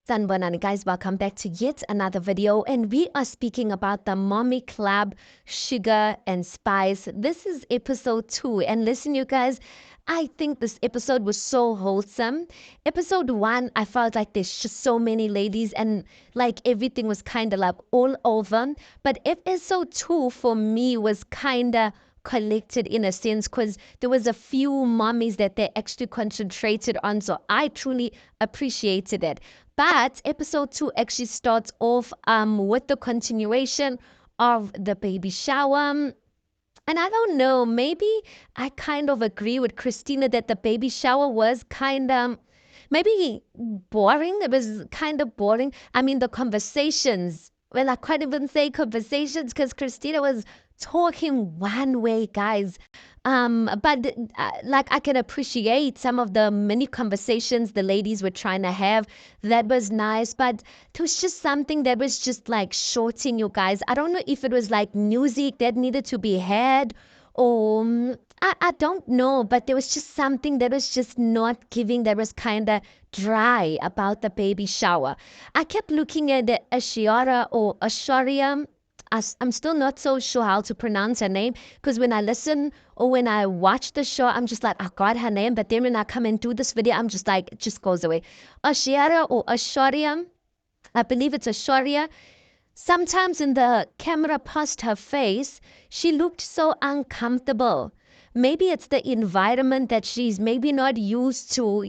Sanbonani guys, welcome back to yet another video, and we are speaking about the Mommy Club Sugar and Spice. This is episode 2, and listen you guys, I think this episode was so wholesome. Episode 1, I felt like there's just so many ladies and like everything was kind of like all over, but episode 2 for me was kind of collected in a sense because there was a few mommies that they actually concentrated on, so I truly appreciated it. But episode 2 actually starts off with the continuation of the baby shower. And I don't know, maybe I kind of agree with Christina that the baby shower was kind of maybe boring. It was kind of boring. I mean, the conversations, well, I can't even say conversations because Christina was talking one way, guys. But like I can appreciate some of the many conversations the ladies were trying to have. That was nice, but there was just something that was just like shorting you guys. I don't know if it was like music that needed to be had or I don't know, but there was just something that was just not giving, that was kind of dry about the baby shower. I kept looking at the Ashiara or Asharia. I'm still not so sure how to pronounce her name because when I listen or when I watch the show, I'm just like, oh God, her name. But then when I come and do this video, I'm just like, it just goes away. Ashiara or Asharia, I believe it's Asharia. Sometimes in the camera past her face, she looked so uncomfortable. Maybe it's the environment that she's maybe not used to,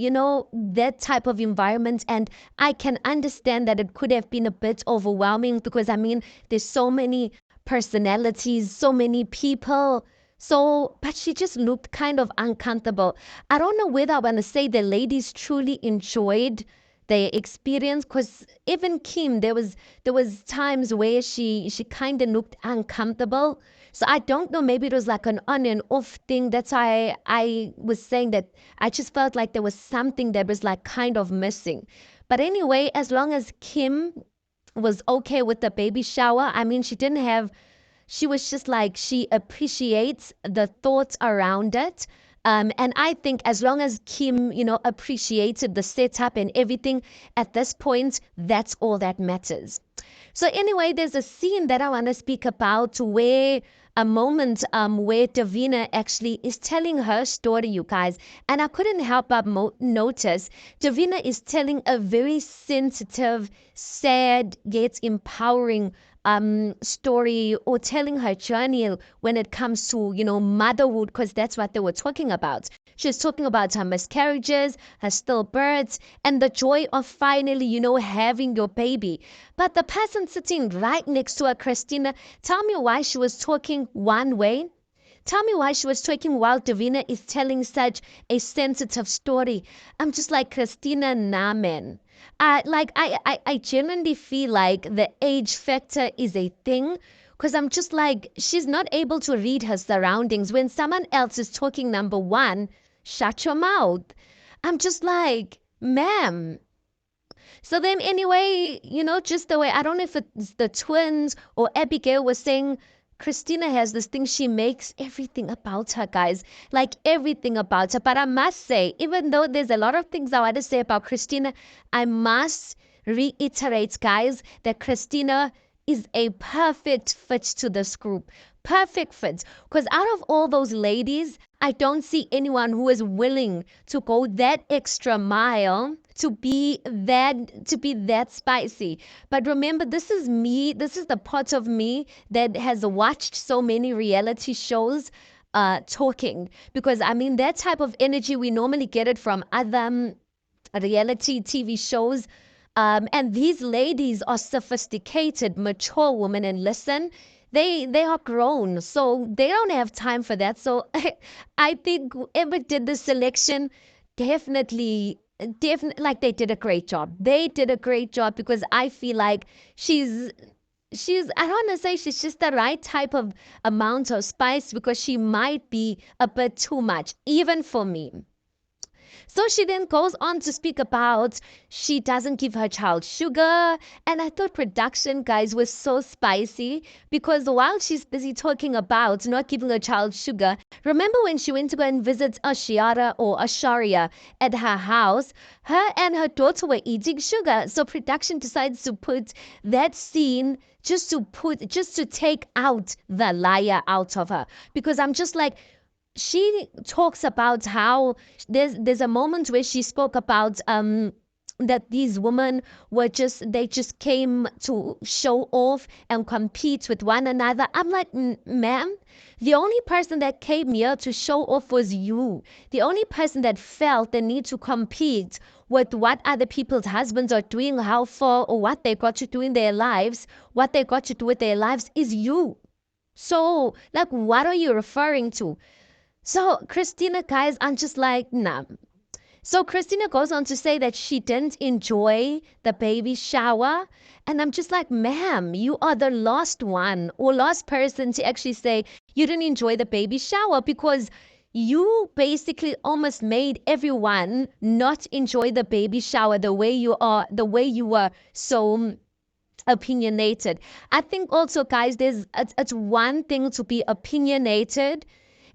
that type of environment. And I can understand that it could have been a bit overwhelming because, I mean, there's so many personalities, so many people. So, but she just looked kind of uncomfortable. I don't know whether I want to say the ladies truly enjoyed their experience because even Kim, there was times where she kind of looked uncomfortable. So I don't know, maybe it was like an on and off thing. That's why I was saying that I just felt like there was something that was like kind of missing. But anyway, as long as Kim was okay with the baby shower, I mean, she was just like, she appreciates the thoughts around it. And I think as long as Kim, appreciated the setup and everything at this point, that's all that matters. So anyway, there's a scene that I want to speak about where a moment where Davina actually is telling her story, you guys. And I couldn't help but notice Davina is telling a very sensitive, sad, yet empowering story, or telling her journey when it comes to, motherhood, because that's what they were talking about. She was talking about her miscarriages, her stillbirths, and the joy of finally, having your baby. But the person sitting right next to her, Christina, tell me why she was talking one way. Tell me why she was talking while Davina is telling such a sensitive story. I'm just like, Christina, nah, man. I genuinely feel like the age factor is a thing because I'm just like, she's not able to read her surroundings. When someone else is talking, number one, shut your mouth. I'm just like, ma'am. So then, anyway, just the way, I don't know if it's the twins or Abigail was saying, Christina has this thing, she makes everything about her, guys. Like everything about her. But I must say, even though there's a lot of things I want to say about Christina, I must reiterate, guys, that Christina is a perfect fit to this group. Perfect fit. Because out of all those ladies, I don't see anyone who is willing to go that extra mile to be that spicy. But remember, this is me, this is the part of me that has watched so many reality shows talking, because I mean that type of energy we normally get it from other reality TV shows. And these ladies are sophisticated, mature women, and listen, they are grown, so they don't have time for that. So I think whoever did the selection definitely like they did a great job. They did a great job because I feel like she's I don't want to say she's just the right type of amount of spice, because she might be a bit too much even for me. So she then goes on to speak about she doesn't give her child sugar. And I thought production, guys, was so spicy because while she's busy talking about not giving her child sugar, remember when she went to go and visit Ashiara or Asharia at her house, her and her daughter were eating sugar. So production decides to put that scene just to take out the liar out of her. Because I'm just like, she talks about how there's a moment where she spoke about that these women they just came to show off and compete with one another. I'm like, ma'am, the only person that came here to show off was you. The only person that felt the need to compete with what other people's husbands are doing, how far, or what they got to do in their lives, what they got to do with their lives is you. So, like, what are you referring to? So, Christina, guys, I'm just like, nah. So, Christina goes on to say that she didn't enjoy the baby shower. And I'm just like, ma'am, you are the last one or last person to actually say you didn't enjoy the baby shower because you basically almost made everyone not enjoy the baby shower the way you were so opinionated. I think also, guys, it's one thing to be opinionated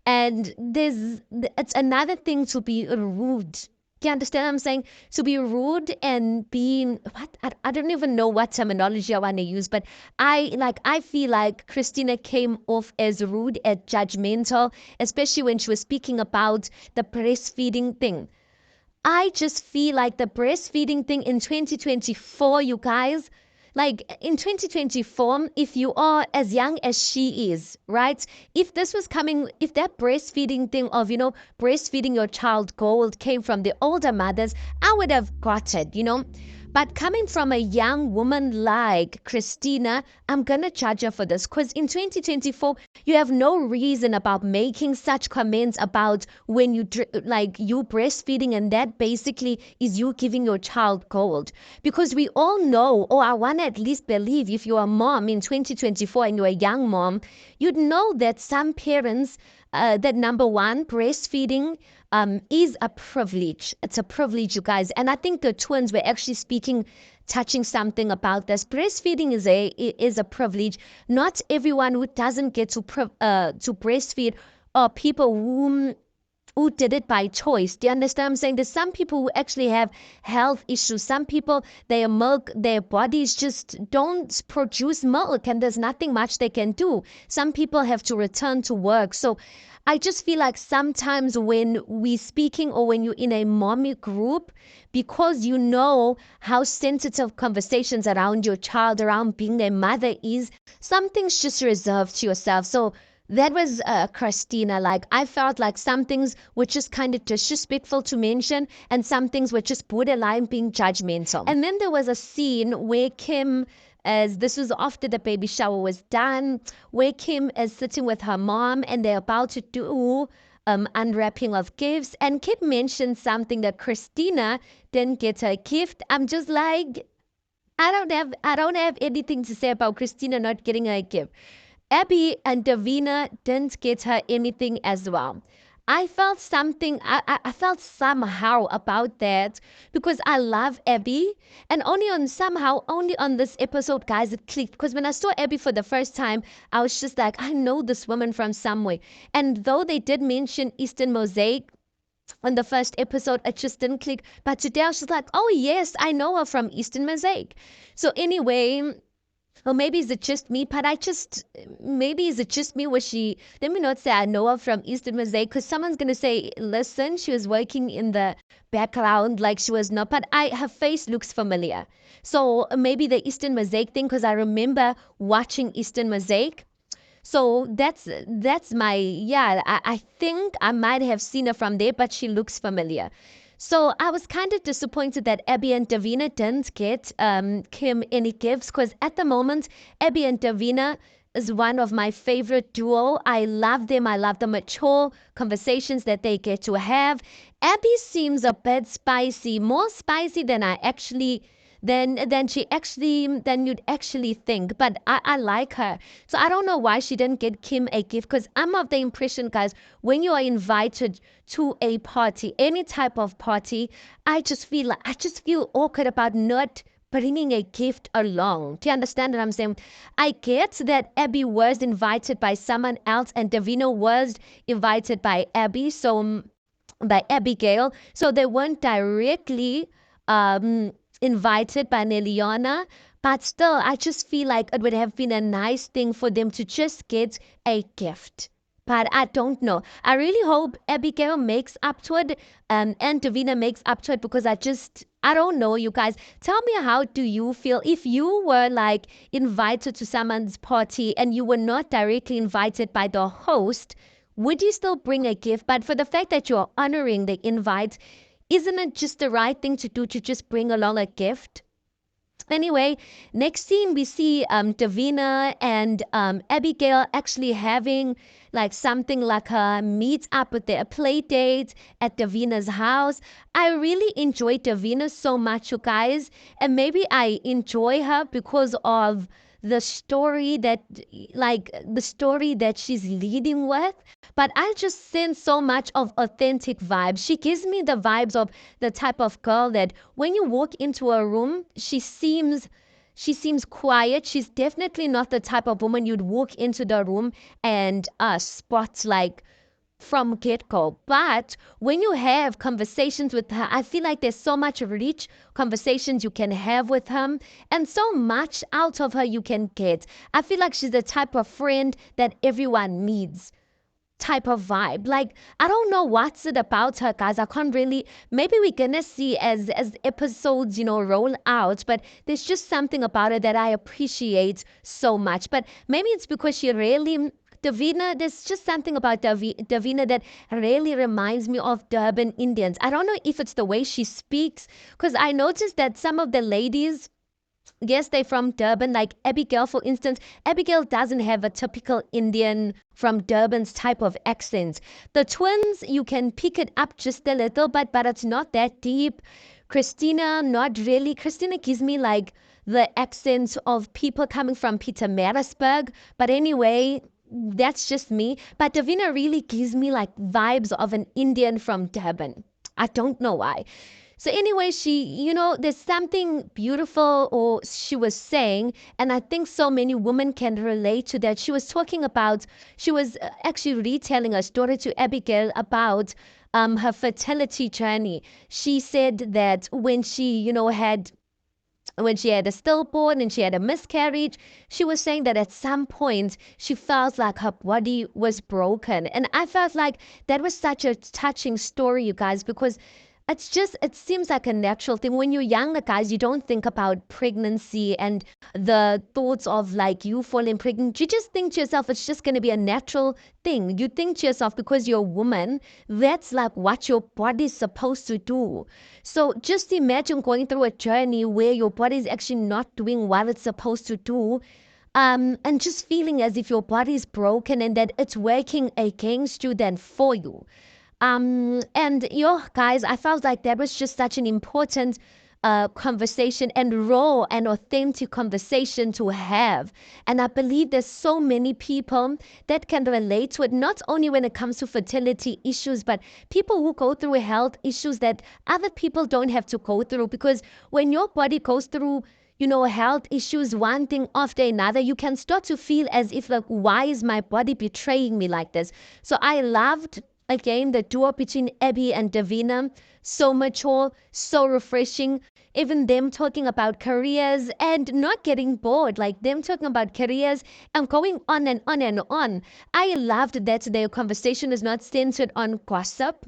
and it's another thing to be rude. Do you understand what I'm saying? To be rude and being what I don't even know what terminology I want to use, but I feel like Christina came off as rude and judgmental, especially when she was speaking about the breastfeeding thing. I just feel like the breastfeeding thing in 2024, you guys, like in 2024, if you are as young as she is, right? If that breastfeeding thing of, breastfeeding your child gold came from the older mothers, I would have got it. But coming from a young woman like Christina, I'm going to judge her for this because in 2024, you have no reason about making such comments about when you breastfeeding and that basically is you giving your child gold. Because we all know, or I want to at least believe if you're a mom in 2024 and you're a young mom, you'd know that some parents, that number one, breastfeeding is a privilege. It's a privilege, you guys. And I think the twins were actually touching something about this. Breastfeeding is a privilege. Not everyone who doesn't get to breastfeed are people who did it by choice. Do you understand what I'm saying? There's some people who actually have health issues. Some people, their bodies just don't produce milk and there's nothing much they can do. Some people have to return to work. So I just feel like sometimes when we speaking or when you're in a mommy group, because you know how sensitive conversations around your child, around being a mother is, something's just reserved to yourself. So that was Christina. Like, I felt like some things were just kind of disrespectful to mention, and some things were just borderline being judgmental. And then there was a scene where Kim, as this was after the baby shower was done, where Kim is sitting with her mom and they're about to do unwrapping of gifts. And Kim mentioned something that Christina didn't get her gift. I'm just like, I don't have anything to say about Christina not getting her gift. Abby and Deina didn't get her anything as well. I felt something, I felt somehow about that because I love Abby. And only on this episode, guys, it clicked. Because when I saw Abby for the first time, I was just like, I know this woman from somewhere. And though they did mention Eastern Mosaic on the first episode, it just didn't click. But today I was just like, oh yes, I know her from Eastern Mosaic. So anyway, or maybe is it just me? Maybe is it just me? Let me not say I know her from Eastern Mosaic because someone's going to say, listen, she was working in the background like she was not, but her face looks familiar. So maybe the Eastern Mosaic thing because I remember watching Eastern Mosaic. So that's my, yeah, I think I might have seen her from there, but she looks familiar. So I was kind of disappointed that Abby and Deina didn't get Kim any gifts because at the moment, Abby and Deina is one of my favorite duo. I love them. I love the mature conversations that they get to have. Abby seems a bit spicy, more spicy than than you'd actually think. But I like her. So I don't know why she didn't get Kim a gift, because I'm of the impression, guys, when you are invited to a party, any type of party, I just feel awkward about not bringing a gift along. Do you understand what I'm saying? I get that Abby was invited by someone else and Davina was invited by Abby, so by Abigail. So they weren't directly invited by Neliana. But still, I just feel like it would have been a nice thing for them to just get a gift. But I don't know. I really hope Abigail makes up to it, and Davina makes up to it, because I don't know, you guys. Tell me, how do you feel if you were like invited to someone's party and you were not directly invited by the host? Would you still bring a gift? But for the fact that you're honoring the invite, isn't it just the right thing to do to just bring along a gift? Anyway, next scene we see Davina and Abigail actually having like something like a meet up with their play date at Davina's house. I really enjoy Davina so much, you guys, and maybe I enjoy her because of the story that she's leading with. But I just sense so much of authentic vibes. She gives me the vibes of the type of girl that when you walk into a room, she seems quiet. She's definitely not the type of woman you'd walk into the room and spot like from get-go. But when you have conversations with her, I feel like there's so much rich conversations you can have with her and so much out of her you can get. I feel like she's the type of friend that everyone needs, type of vibe. Like, I don't know what's it about her, guys. I can't really. Maybe we're gonna see as episodes, roll out. But there's just something about her that I appreciate so much. But maybe it's because she really. Davina, there's just something about Davina that really reminds me of Durban Indians. I don't know if it's the way she speaks, because I noticed that some of the ladies, yes, they're from Durban. Like Abigail, for instance, Abigail doesn't have a typical Indian from Durban's type of accent. The twins, you can pick it up just a little bit, but it's not that deep. Christina, not really. Christina gives me like the accent of people coming from Pietermaritzburg. But anyway, that's just me. But Davina really gives me like vibes of an Indian from Durban. I don't know why. So anyway, there's something beautiful, or she was saying, and I think so many women can relate to that. She was actually retelling a story to Abigail about her fertility journey. She said that when she had a stillborn and she had a miscarriage, she was saying that at some point she felt like her body was broken. And I felt like that was such a touching story, you guys, because it seems like a natural thing. When you're younger, guys, you don't think about pregnancy and the thoughts of like you falling pregnant. You just think to yourself, it's just going to be a natural thing. You think to yourself, because you're a woman, that's like what your body's supposed to do. So just imagine going through a journey where your body's actually not doing what it's supposed to do. And just feeling as if your body's broken and that it's working against you than for you. And guys, I felt like that was just such an important conversation and raw and authentic conversation to have. And I believe there's so many people that can relate to it, not only when it comes to fertility issues, but people who go through health issues that other people don't have to go through. Because when your body goes through health issues, one thing after another, you can start to feel as if like, why is my body betraying me like this? So I loved, again, the duo between Abby and Davina. So mature, so refreshing. Even them talking about careers and not getting bored, like them talking about careers and going on and on and on. I loved that their conversation is not centered on gossip.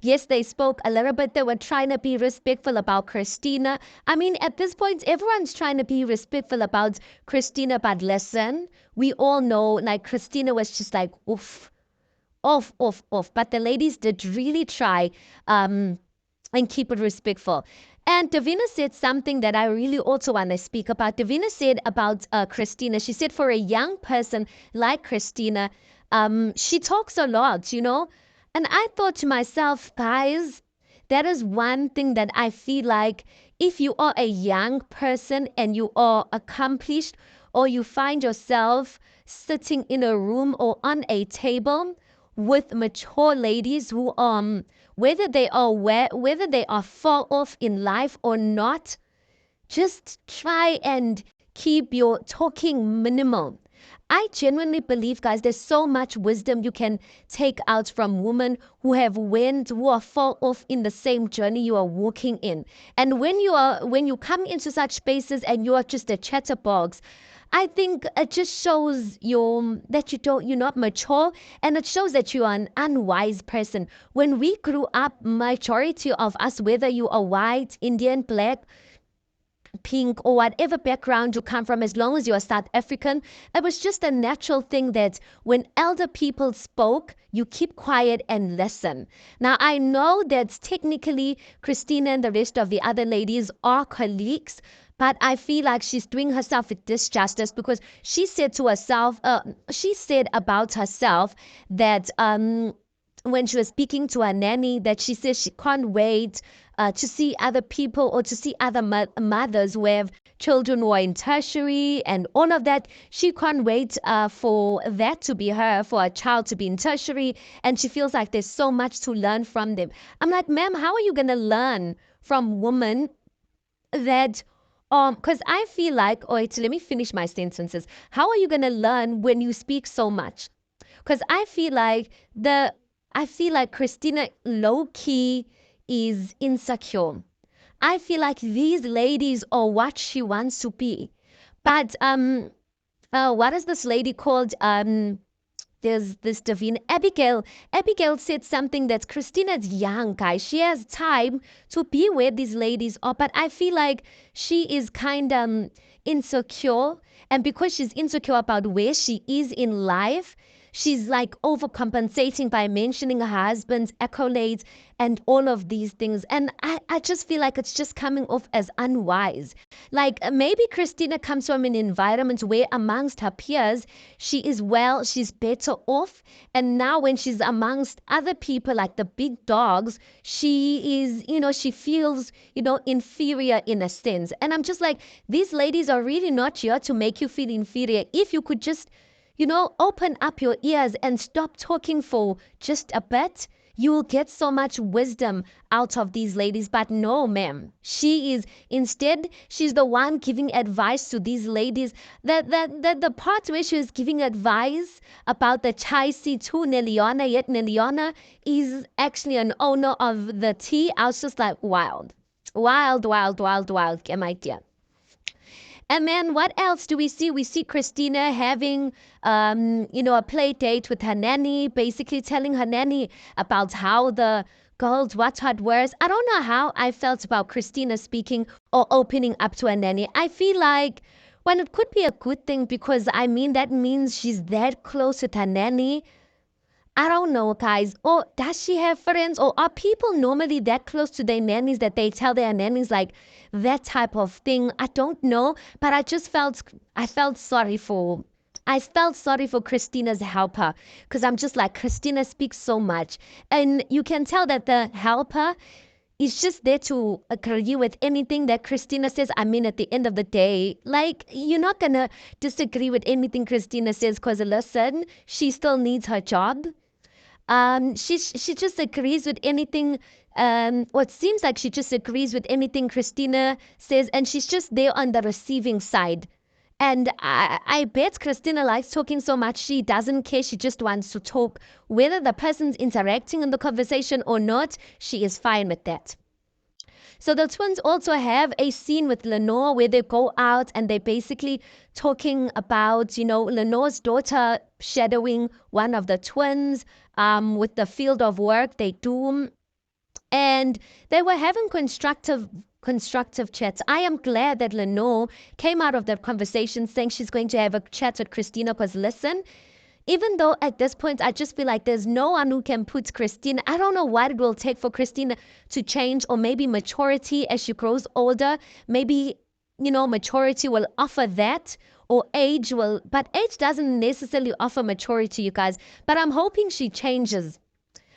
Yes, they spoke a little bit. They were trying to be respectful about Christina. I mean, at this point, everyone's trying to be respectful about Christina, but listen, we all know, like, Christina was just like, oof, off, off, off. But the ladies did really try and keep it respectful. And Davina said something that I really also want to speak about. Davina said about Christina, she said for a young person like Christina, she talks a lot. And I thought to myself, guys, that is one thing that I feel like if you are a young person and you are accomplished, or you find yourself sitting in a room or on a table with mature ladies who whether they are far off in life or not, just try and keep your talking minimal. I genuinely believe, guys, there's so much wisdom you can take out from women who are far off in the same journey you are walking in. And when you come into such spaces and you are just a chatterbox, I think it just shows you're not mature, and it shows that you are an unwise person. When we grew up, majority of us, whether you are white, Indian, black, pink, or whatever background you come from, as long as you're South African, it was just a natural thing that when elder people spoke, you keep quiet and listen. Now, I know that technically Christina and the rest of the other ladies are colleagues, but I feel like she's doing herself a disjustice, because she said about herself that when she was speaking to her nanny, that she says she can't wait to see other people, or to see other mothers who have children who are in tertiary and all of that. She can't wait for that to be her, for a child to be in tertiary, and she feels like there's so much to learn from them. I'm like, ma'am, how are you going to learn from women that because I feel like, wait, let me finish my sentences. How are you going to learn when you speak so much? Because I feel like Christina low key is insecure. I feel like these ladies are what she wants to be. But what is this lady called? There's this Davina Abigail. Abigail said something that Christina's young, guys. She has time to be where these ladies are, but I feel like she is kind of insecure. And because she's insecure about where she is in life, she's like overcompensating by mentioning her husband's accolades and all of these things. And I just feel like it's just coming off as unwise. Like maybe Christina comes from an environment where amongst her peers, she's better off. And now when she's amongst other people like the big dogs, she feels, inferior in a sense. And I'm just like, these ladies are really not here to make you feel inferior. If you could just open up your ears and stop talking for just a bit, you will get so much wisdom out of these ladies. But no, ma'am. Instead, she's the one giving advice to these ladies. That the part where she was giving advice about the chai seat to Neliana, yet Neliana is actually an owner of the tea. I was just like, wild. Wild, wild, wild, wild, my dear. And then what else do we see? We see Christina having, a play date with her nanny, basically telling her nanny about how the girls what hot words. I don't know how I felt about Christina speaking or opening up to her nanny. I feel like when it could be a good thing, because that means she's that close with her nanny. I don't know, guys. Or does she have friends? Or are people normally that close to their nannies that they tell their nannies like that type of thing? I don't know. But I felt sorry for Christina's helper, because I'm just like, Christina speaks so much. And you can tell that the helper is just there to agree with anything that Christina says. At the end of the day, like, you're not going to disagree with anything Christina says, because listen, she still needs her job. She just agrees with anything. What seems like she just agrees with anything Christina says, and she's just there on the receiving side. And I bet Christina likes talking so much, she doesn't care. She just wants to talk. Whether the person's interacting in the conversation or not, she is fine with that. So the twins also have a scene with Lenore where they go out and they're basically talking about, Lenore's daughter shadowing one of the twins with the field of work they do. And they were having constructive chats. I am glad that Lenore came out of that conversation saying she's going to have a chat with Christina, because listen, even though at this point I just feel like there's no one who can put Christina. I don't know what it will take for Christina to change, or maybe maturity as she grows older. Maybe, maturity will offer that, or age will, but age doesn't necessarily offer maturity, you guys. But I'm hoping she changes.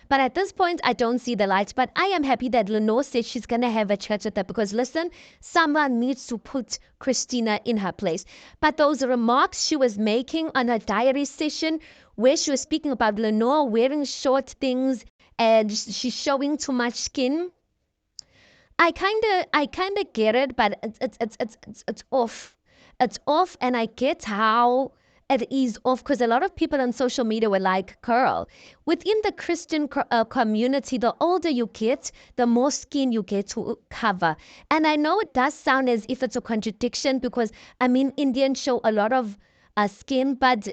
But at this point, I don't see the light. But I am happy that Lenore said she's going to have a chat with her because, listen, someone needs to put Christina in her place. But those remarks she was making on her diary session where she was speaking about Lenore wearing short things and she's showing too much skin, I kind of get it, but it's off. It's off, and I get how it is off because a lot of people on social media were like, "Girl, within the Christian community, the older you get, the more skin you get to cover." And I know it does sound as if it's a contradiction because I mean Indians show a lot of skin, but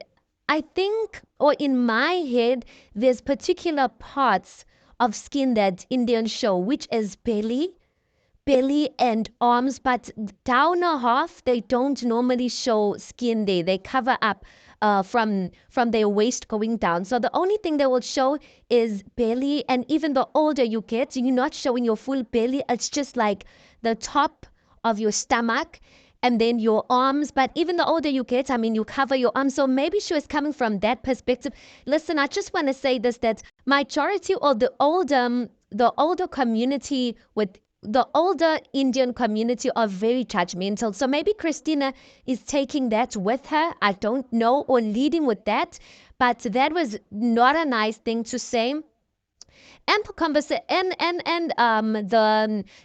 I think, or in my head, there's particular parts of skin that Indians show, which is belly and arms, but down a half they don't normally show skin there. They cover up from their waist going down. So the only thing they will show is belly, and even the older you get, you're not showing your full belly. It's just like the top of your stomach and then your arms. But even the older you get, I mean, you cover your arms. So maybe she was coming from that perspective. Listen, I just want to say this, that majority or the older community with the older Indian community are very judgmental. So maybe Christina is taking that with her. I don't know, or leading with that. But that was not a nice thing to say. And the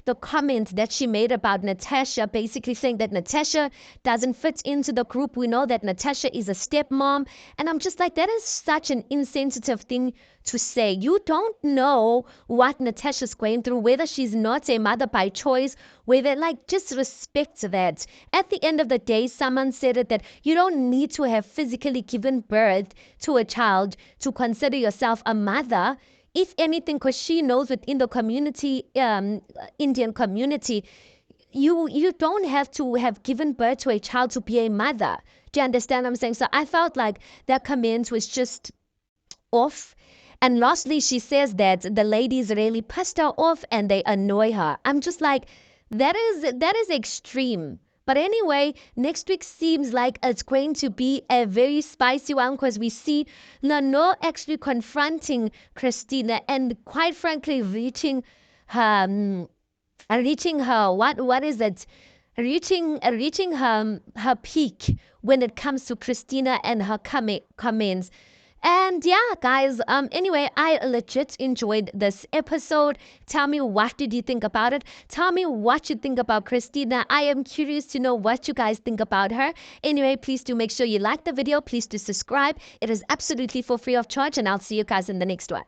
the comment that she made about Natasha, basically saying that Natasha doesn't fit into the group. We know that Natasha is a stepmom, and I'm just like, that is such an insensitive thing to say. You don't know what Natasha's going through, whether she's not a mother by choice, whether, like, just respect that. At the end of the day, someone said it, that you don't need to have physically given birth to a child to consider yourself a mother. If anything, because she knows within the community, Indian community, you don't have to have given birth to a child to be a mother. Do you understand what I'm saying? So I felt like that comment was just off. And lastly, she says that the ladies really pissed her off and they annoy her. I'm just like, that is extreme. But anyway, next week seems like it's going to be a very spicy one because we see Nano actually confronting Christina and, quite frankly, reaching her, what is it? Reaching her peak when it comes to Christina and her comments. And yeah, guys, anyway, I legit enjoyed this episode. Tell me, what did you think about it? Tell me what you think about Christina. I am curious to know what you guys think about her. Anyway, please do make sure you like the video. Please do subscribe. It is absolutely for free of charge, and I'll see you guys in the next one.